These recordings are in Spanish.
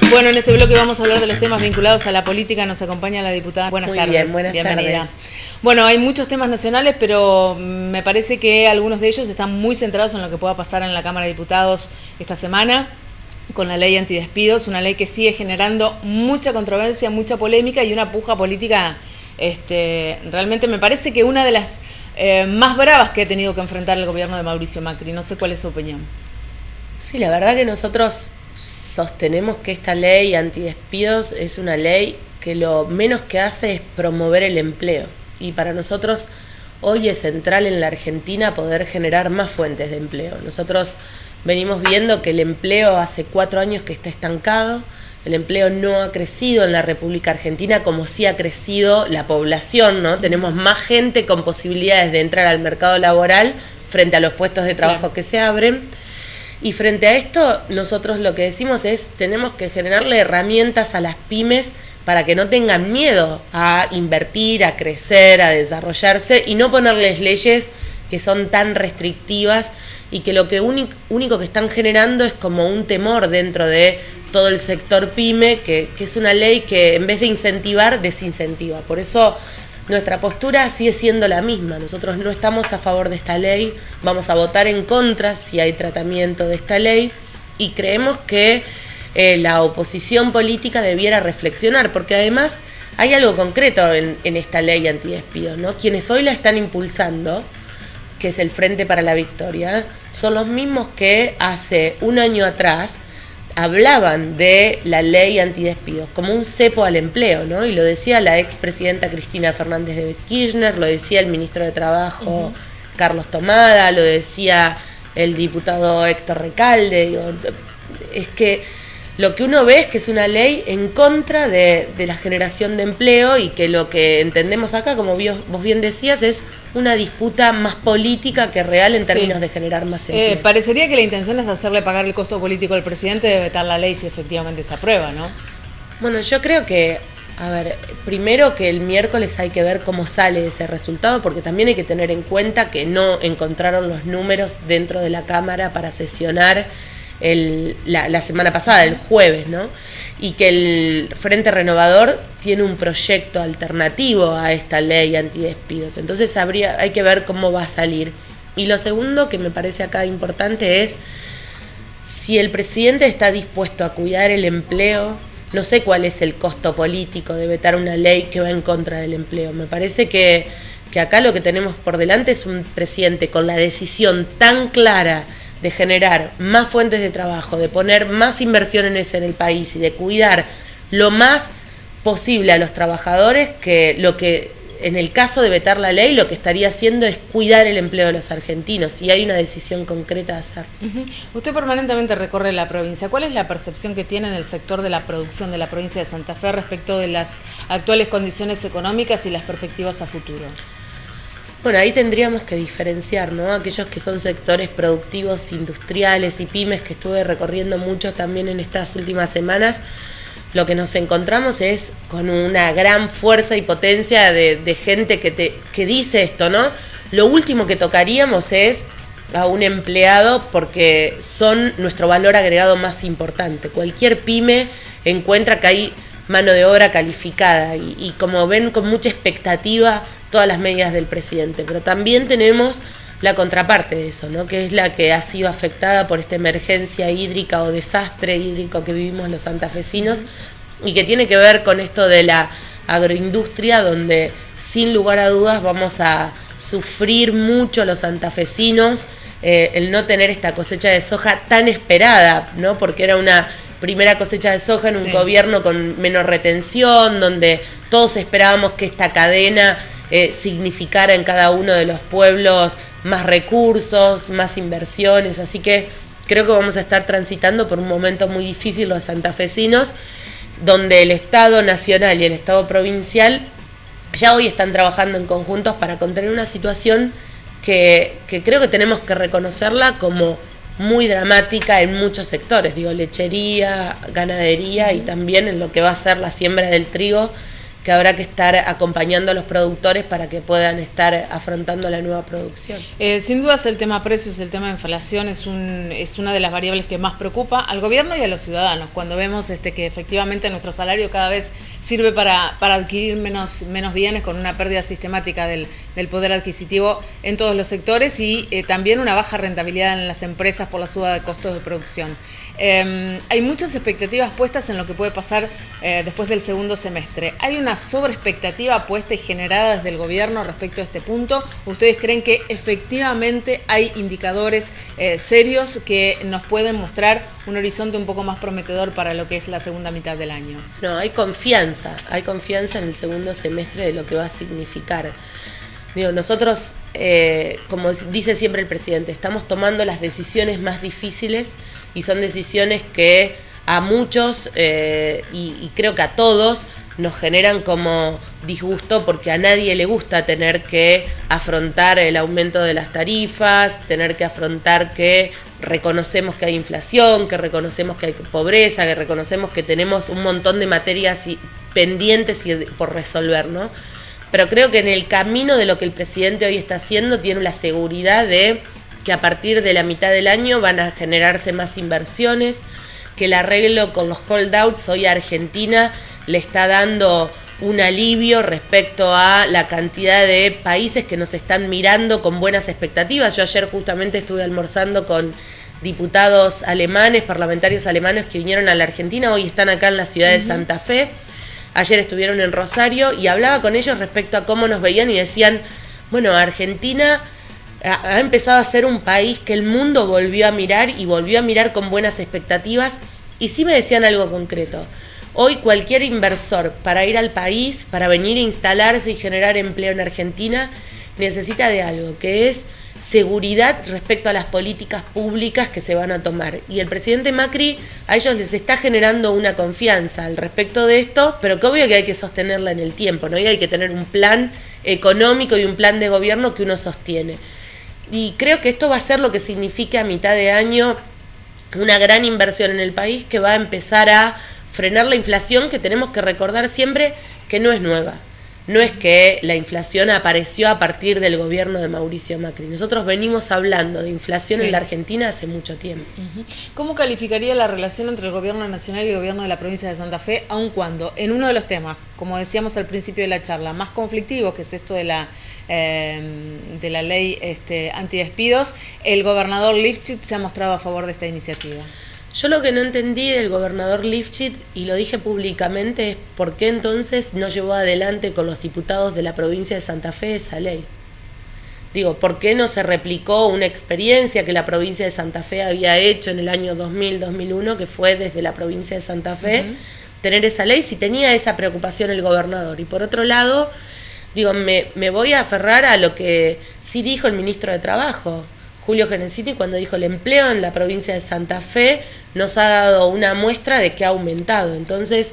Bueno, en este bloque vamos a hablar de los temas vinculados a la política. Nos acompaña la diputada. Buenas tardes. Bien, buenas bienvenida. Tardes. Bueno, hay muchos temas nacionales, pero me parece que algunos de ellos están muy centrados en lo que pueda pasar en la Cámara de Diputados esta semana con la ley antidespidos, una ley que sigue generando mucha controversia, mucha polémica y una puja política. Realmente me parece que una de las más bravas que ha tenido que enfrentar el gobierno de Mauricio Macri. No sé cuál es su opinión. Sí, la verdad que nosotros sostenemos que esta ley antidespidos es una ley que lo menos que hace es promover el empleo. Y para nosotros hoy es central en la Argentina poder generar más fuentes de empleo. Nosotros venimos viendo que el empleo hace 4 años que está estancado. El empleo no ha crecido en la República Argentina como sí ha crecido la población, ¿no? Tenemos más gente con posibilidades de entrar al mercado laboral frente a los puestos de trabajo que se abren. Y frente a esto, nosotros lo que decimos es, tenemos que generarle herramientas a las pymes para que no tengan miedo a invertir, a crecer, a desarrollarse y no ponerles leyes que son tan restrictivas y que lo que único que están generando es como un temor dentro de todo el sector pyme, que es una ley que en vez de incentivar, desincentiva. Por eso nuestra postura sigue siendo la misma. Nosotros no estamos a favor de esta ley, vamos a votar en contra si hay tratamiento de esta ley y creemos que la oposición política debiera reflexionar, porque además hay algo concreto en esta ley antidespidos, ¿no? Quienes hoy la están impulsando, que es el Frente para la Victoria, son los mismos que hace un año atrás hablaban de la ley antidespidos como un cepo al empleo, ¿no? Y lo decía la expresidenta Cristina Fernández de Kirchner, lo decía el ministro de Trabajo Carlos Tomada, lo decía el diputado Héctor Recalde. Digo, es que lo que uno ve es que es una ley en contra de la generación de empleo y que lo que entendemos acá, como vos bien decías, es una disputa más política que real en términos de generar más empleo. Parecería que la intención es hacerle pagar el costo político al presidente de vetar la ley si efectivamente se aprueba, ¿no? Bueno, yo creo que, primero que el miércoles hay que ver cómo sale ese resultado, porque también hay que tener en cuenta que no encontraron los números dentro de la Cámara para sesionar la semana pasada, el jueves, ¿no? Y que el Frente Renovador tiene un proyecto alternativo a esta ley antidespidos. Entonces hay que ver cómo va a salir. Y lo segundo que me parece acá importante es si el presidente está dispuesto a cuidar el empleo. No sé cuál es el costo político de vetar una ley que va en contra del empleo. Me parece que acá lo que tenemos por delante es un presidente con la decisión tan clara de generar más fuentes de trabajo, de poner más inversiones en el país y de cuidar lo más posible a los trabajadores, que lo que en el caso de vetar la ley lo que estaría haciendo es cuidar el empleo de los argentinos y hay una decisión concreta de hacer. Usted permanentemente recorre la provincia. ¿Cuál es la percepción que tiene en el sector de la producción de la provincia de Santa Fe respecto de las actuales condiciones económicas y las perspectivas a futuro? Bueno, ahí tendríamos que diferenciar, ¿no? Aquellos que son sectores productivos, industriales y pymes, que estuve recorriendo mucho también en estas últimas semanas, lo que nos encontramos es con una gran fuerza y potencia de gente que dice esto, ¿no? Lo último que tocaríamos es a un empleado porque son nuestro valor agregado más importante. Cualquier pyme encuentra que hay mano de obra calificada y como ven con mucha expectativa todas las medidas del presidente, pero también tenemos la contraparte de eso, ¿no? Que es la que ha sido afectada por esta emergencia hídrica o desastre hídrico que vivimos los santafesinos y que tiene que ver con esto de la agroindustria, donde sin lugar a dudas vamos a sufrir mucho los santafesinos el no tener esta cosecha de soja tan esperada, ¿no? Porque era una primera cosecha de soja en un gobierno con menor retención, donde todos esperábamos que esta cadena significara en cada uno de los pueblos más recursos, más inversiones, así que creo que vamos a estar transitando por un momento muy difícil los santafesinos, donde el Estado nacional y el Estado provincial ya hoy están trabajando en conjuntos para contener una situación que creo que tenemos que reconocerla como muy dramática en muchos sectores, digo, lechería, ganadería y también en lo que va a ser la siembra del trigo, que habrá que estar acompañando a los productores para que puedan estar afrontando la nueva producción. Sin dudas el tema precios, el tema de inflación es una de las variables que más preocupa al gobierno y a los ciudadanos. Cuando vemos que efectivamente nuestro salario cada vez sirve para adquirir menos bienes, con una pérdida sistemática del poder adquisitivo en todos los sectores y también una baja rentabilidad en las empresas por la suba de costos de producción. Hay muchas expectativas puestas en lo que puede pasar después del segundo semestre. ¿Hay una sobreexpectativa puesta y generada desde el gobierno respecto a este punto? ¿Ustedes creen que efectivamente hay indicadores serios que nos pueden mostrar un horizonte un poco más prometedor para lo que es la segunda mitad del año? No, hay confianza en el segundo semestre de lo que va a significar. Digo, nosotros, como dice siempre el presidente, estamos tomando las decisiones más difíciles y son decisiones que a muchos y creo que a todos nos generan como disgusto, porque a nadie le gusta tener que afrontar el aumento de las tarifas, tener que afrontar que reconocemos que hay inflación, que reconocemos que hay pobreza, que reconocemos que tenemos un montón de materias pendientes y por resolver, ¿no? Pero creo que en el camino de lo que el presidente hoy está haciendo tiene la seguridad de que a partir de la mitad del año van a generarse más inversiones, que el arreglo con los holdouts hoy a Argentina le está dando un alivio respecto a la cantidad de países que nos están mirando con buenas expectativas. Yo ayer justamente estuve almorzando con diputados alemanes, parlamentarios alemanes que vinieron a la Argentina, hoy están acá en la ciudad de Santa Fe. Ayer estuvieron en Rosario y hablaba con ellos respecto a cómo nos veían y decían, bueno, Argentina ha empezado a ser un país que el mundo volvió a mirar y volvió a mirar con buenas expectativas, y sí me decían algo concreto. Hoy cualquier inversor para ir al país, para venir a instalarse y generar empleo en Argentina, necesita de algo, que es seguridad respecto a las políticas públicas que se van a tomar. Y el presidente Macri a ellos les está generando una confianza al respecto de esto, pero que obvio que hay que sostenerla en el tiempo, ¿no? Y hay que tener un plan económico y un plan de gobierno que uno sostiene. Y creo que esto va a ser lo que significa a mitad de año una gran inversión en el país que va a empezar a frenar la inflación, que tenemos que recordar siempre que no es nueva. No es que la inflación apareció a partir del gobierno de Mauricio Macri. Nosotros venimos hablando de inflación en la Argentina hace mucho tiempo. ¿Cómo calificaría la relación entre el gobierno nacional y el gobierno de la provincia de Santa Fe, aun cuando en uno de los temas, como decíamos al principio de la charla, más conflictivos, que es esto de la ley antidespidos, el gobernador Lifschit se ha mostrado a favor de esta iniciativa? Yo lo que no entendí del gobernador Lifschit, y lo dije públicamente, es por qué entonces no llevó adelante con los diputados de la provincia de Santa Fe esa ley. Digo, ¿por qué no se replicó una experiencia que la provincia de Santa Fe había hecho en el año 2000-2001, que fue desde la provincia de Santa Fe, tener esa ley, si tenía esa preocupación el gobernador? Y por otro lado, digo, me voy a aferrar a lo que sí dijo el ministro de Trabajo, Julio Genesini, cuando dijo el empleo en la provincia de Santa Fe nos ha dado una muestra de que ha aumentado. Entonces,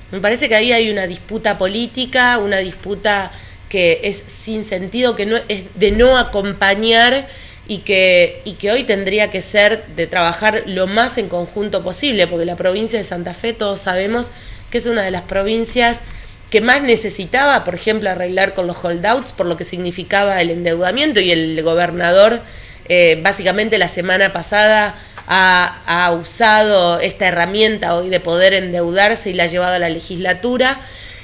me parece que ahí hay una disputa política, una disputa que es sin sentido, que no es de no acompañar y que hoy tendría que ser de trabajar lo más en conjunto posible, porque la provincia de Santa Fe todos sabemos que es una de las provincias que más necesitaba, por ejemplo, arreglar con los holdouts por lo que significaba el endeudamiento, y el gobernador básicamente la semana pasada ha usado esta herramienta hoy de poder endeudarse y la ha llevado a la legislatura,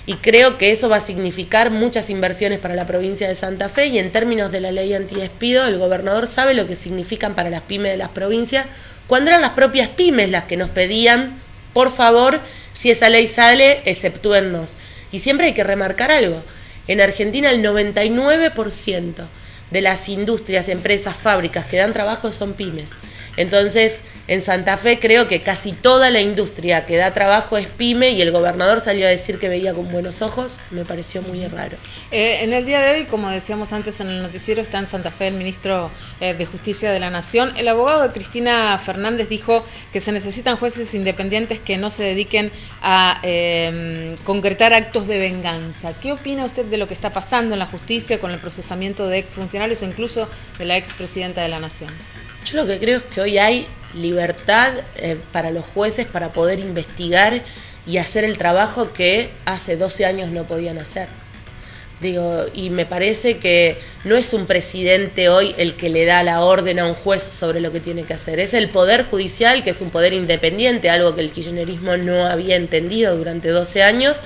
y creo que eso va a significar muchas inversiones para la provincia de Santa Fe. Y en términos de la ley antidespido, el gobernador sabe lo que significan para las pymes de las provincias, cuando eran las propias pymes las que nos pedían, por favor, si esa ley sale, exceptúennos. Y siempre hay que remarcar algo, en Argentina el 99% de las industrias, empresas, fábricas que dan trabajo son pymes. Entonces, en Santa Fe creo que casi toda la industria que da trabajo es pyme, y el gobernador salió a decir que veía con buenos ojos. Me pareció muy raro. En el día de hoy, como decíamos antes en el noticiero, está en Santa Fe el ministro de Justicia de la Nación. El abogado de Cristina Fernández dijo que se necesitan jueces independientes que no se dediquen a concretar actos de venganza. ¿Qué opina usted de lo que está pasando en la justicia con el procesamiento de exfuncionarios o incluso de la expresidenta de la Nación? Yo lo que creo es que hoy hay libertad para los jueces para poder investigar y hacer el trabajo que hace 12 años no podían hacer. Digo, y me parece que no es un presidente hoy el que le da la orden a un juez sobre lo que tiene que hacer. Es el Poder Judicial, que es un poder independiente, algo que el kirchnerismo no había entendido durante 12 años,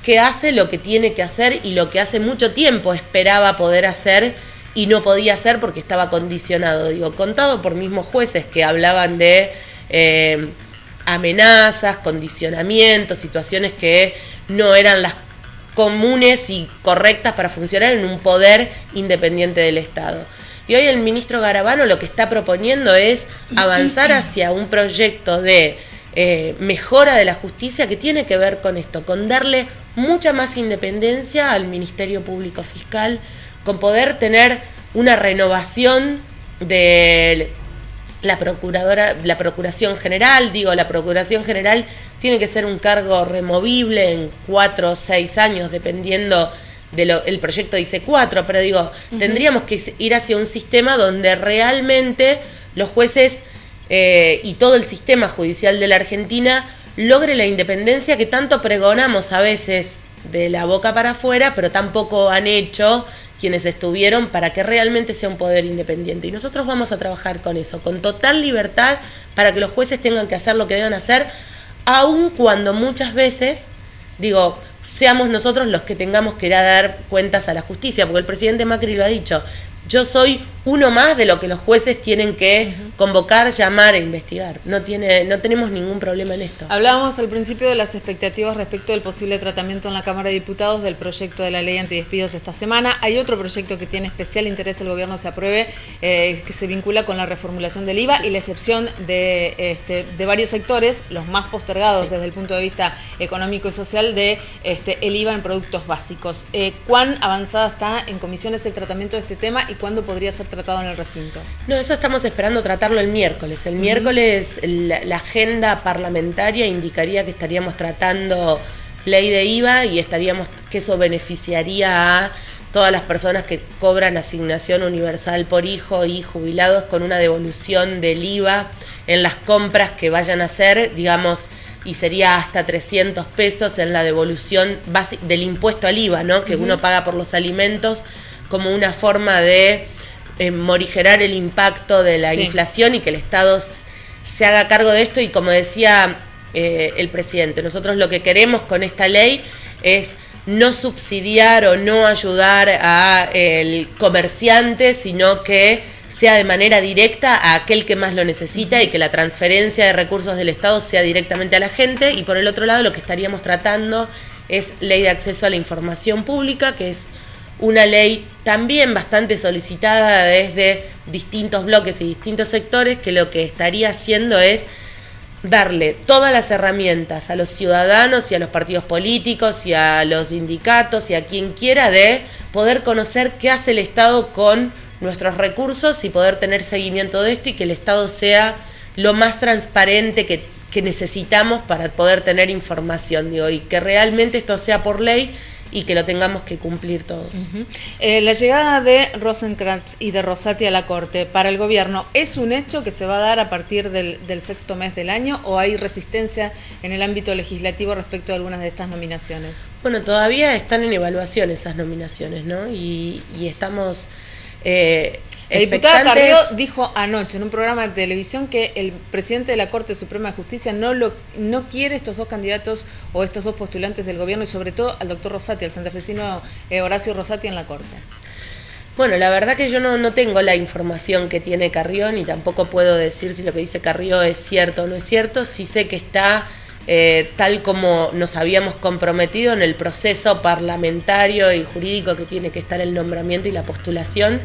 que hace lo que tiene que hacer y lo que hace mucho tiempo esperaba poder hacer y no podía hacer porque estaba condicionado. Digo, contado por mismos jueces que hablaban de amenazas, condicionamientos, situaciones que no eran las comunes y correctas para funcionar en un poder independiente del Estado. Y hoy el ministro Garabano lo que está proponiendo es avanzar hacia un proyecto de mejora de la justicia que tiene que ver con esto, con darle mucha más independencia al Ministerio Público Fiscal, con poder tener una renovación de la Procuración General. Digo, la Procuración General tiene que ser un cargo removible en 4 o 6 años, dependiendo el proyecto dice 4, pero digo, tendríamos que ir hacia un sistema donde realmente los jueces y todo el sistema judicial de la Argentina logre la independencia que tanto pregonamos a veces de la boca para afuera, pero tampoco han hecho quienes estuvieron para que realmente sea un poder independiente. Y nosotros vamos a trabajar con eso, con total libertad, para que los jueces tengan que hacer lo que deban hacer, aun cuando muchas veces, digo, seamos nosotros los que tengamos que ir a dar cuentas a la justicia, porque el presidente Macri lo ha dicho, yo soy uno más de lo que los jueces tienen que convocar, llamar e investigar. No tenemos ningún problema en esto. Hablábamos al principio de las expectativas respecto del posible tratamiento en la Cámara de Diputados del proyecto de la ley antidespidos esta semana. Hay otro proyecto que tiene especial interés el gobierno se apruebe, que se vincula con la reformulación del IVA y la excepción de varios sectores, los más postergados desde el punto de vista económico y social, de el IVA en productos básicos. ¿Cuán avanzada está en comisiones el tratamiento de este tema y cuándo podría ser tratado en el recinto? No, eso estamos esperando tratarlo el miércoles. El miércoles la agenda parlamentaria indicaría que estaríamos tratando ley de IVA y que eso beneficiaría a todas las personas que cobran asignación universal por hijo y jubilados con una devolución del IVA en las compras que vayan a hacer, digamos, y sería hasta 300 pesos en la devolución del impuesto al IVA, ¿no? Que uno paga por los alimentos, como una forma de morigerar el impacto de la inflación y que el Estado se haga cargo de esto. Y como decía el presidente, nosotros lo que queremos con esta ley es no subsidiar o no ayudar al comerciante, sino que sea de manera directa a aquel que más lo necesita y que la transferencia de recursos del Estado sea directamente a la gente. Y por el otro lado, lo que estaríamos tratando es ley de acceso a la información pública, que es una ley también bastante solicitada desde distintos bloques y distintos sectores, que lo que estaría haciendo es darle todas las herramientas a los ciudadanos y a los partidos políticos y a los sindicatos y a quien quiera de poder conocer qué hace el Estado con nuestros recursos y poder tener seguimiento de esto y que el Estado sea lo más transparente que necesitamos para poder tener información, digo, y que realmente esto sea por ley y que lo tengamos que cumplir todos. La llegada de Rosenkrantz y de Rosati a la Corte para el gobierno, ¿es un hecho que se va a dar a partir del sexto mes del año o hay resistencia en el ámbito legislativo respecto a algunas de estas nominaciones? Bueno, todavía están en evaluación esas nominaciones, ¿no? Y estamos la diputada Carrió dijo anoche en un programa de televisión que el presidente de la Corte Suprema de Justicia no quiere estos dos candidatos o estos dos postulantes del gobierno y sobre todo al doctor Rosati, al santafesino Horacio Rosati en la Corte. Bueno, la verdad que yo no tengo la información que tiene Carrió ni tampoco puedo decir si lo que dice Carrió es cierto o no es cierto. Sí sé que está tal como nos habíamos comprometido en el proceso parlamentario y jurídico que tiene que estar el nombramiento y la postulación,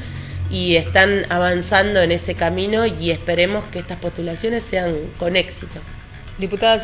y están avanzando en ese camino y esperemos que estas postulaciones sean con éxito. Diputada